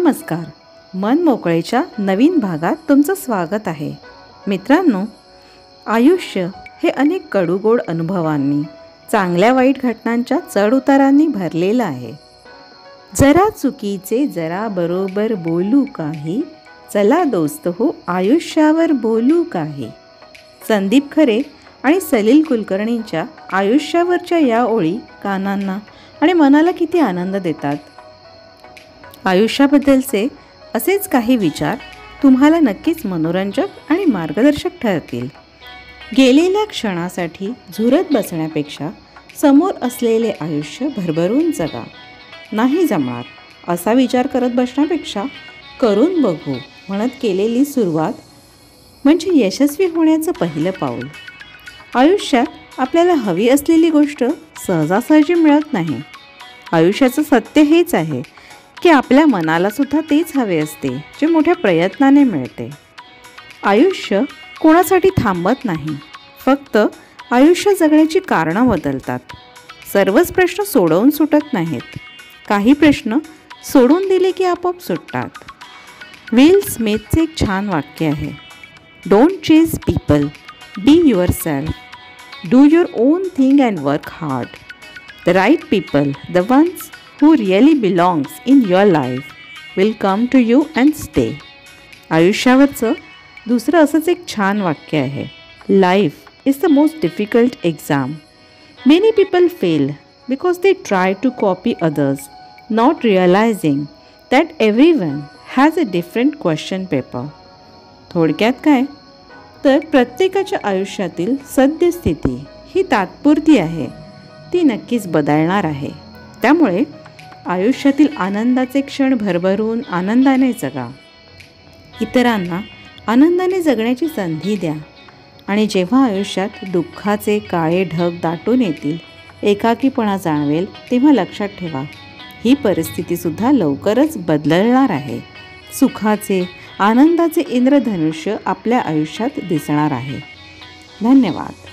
नमस्कार. मन मोकळेच्या नवीन भागात तुमचं स्वागत आहे. मित्रांनो, आयुष्य हे अनेक कडूगोड अनुभवांनी, चांगल्या वाईट घटनांच्या चढउतारांनी भरलेलं आहे. जरा चुकीचे जरा बरोबर बोलू काही, चला दोस्त हो आयुष्यावर बोलू काही. संदीप खरे आणि सलील कुलकर्णींच्या आयुष्यावरच्या या ओळी कानांना आणि मनाला किती आनंद देतात. आयुष्याबद्दलचे असेच काही विचार तुम्हाला नक्कीच मनोरंजक आणि मार्गदर्शक ठरतील. गेलेल्या क्षणासाठी झुरत बसण्यापेक्षा समोर असलेले आयुष्य भरभरून जगा. नाही जमणार असा विचार करत बसण्यापेक्षा करून बघू म्हणत केलेली सुरुवात म्हणजे यशस्वी होण्याचं पहिलं पाऊल. आयुष्यात आपल्याला हवी असलेली गोष्ट सहजासहजी मिळत नाही. आयुष्याचं सत्य हेच आहे की आपल्या मनालासुद्धा तेच हवे असते जे मोठ्या प्रयत्नाने मिळते. आयुष्य कोणासाठी थांबत नाही, फक्त आयुष्य जगण्याची कारणं बदलतात. सर्वच प्रश्न सोडवून सुटत नाहीत. काही प्रश्न सोडून दिले की आपोआप सुटतात. विल स्मिथचे एक छान वाक्य आहे, don't chase people, be yourself, do your own thing and work hard. The right people, the ones who really belongs in your life will come to you and stay. आयुष्यावरचं दुसरं असंच एक छान वाक्य आहे, life is the most difficult exam. Many people fail because they try to copy others, not realising that everyone has a different question paper. थोडक्यात काय तर प्रत्येकाच्या आयुष्यातील सद्यस्थिती ही तात्पुरती आहे, ती नक्कीच बदलणार आहे. त्यामुळे आयुष्यातील आनंदाचे क्षण भरभरून आनंदाने जगा. इतरांना आनंदाने जगण्याची संधी द्या आणि जेव्हा आयुष्यात दुःखाचे काळे ढग दाटून येतील, एकाकीपणा जाणवेल, तेव्हा लक्षात ठेवा ही परिस्थितीसुद्धा लवकरच बदलणार आहे. सुखाचे आनंदाचे इंद्रधनुष्य आपल्या आयुष्यात दिसणार आहे. धन्यवाद.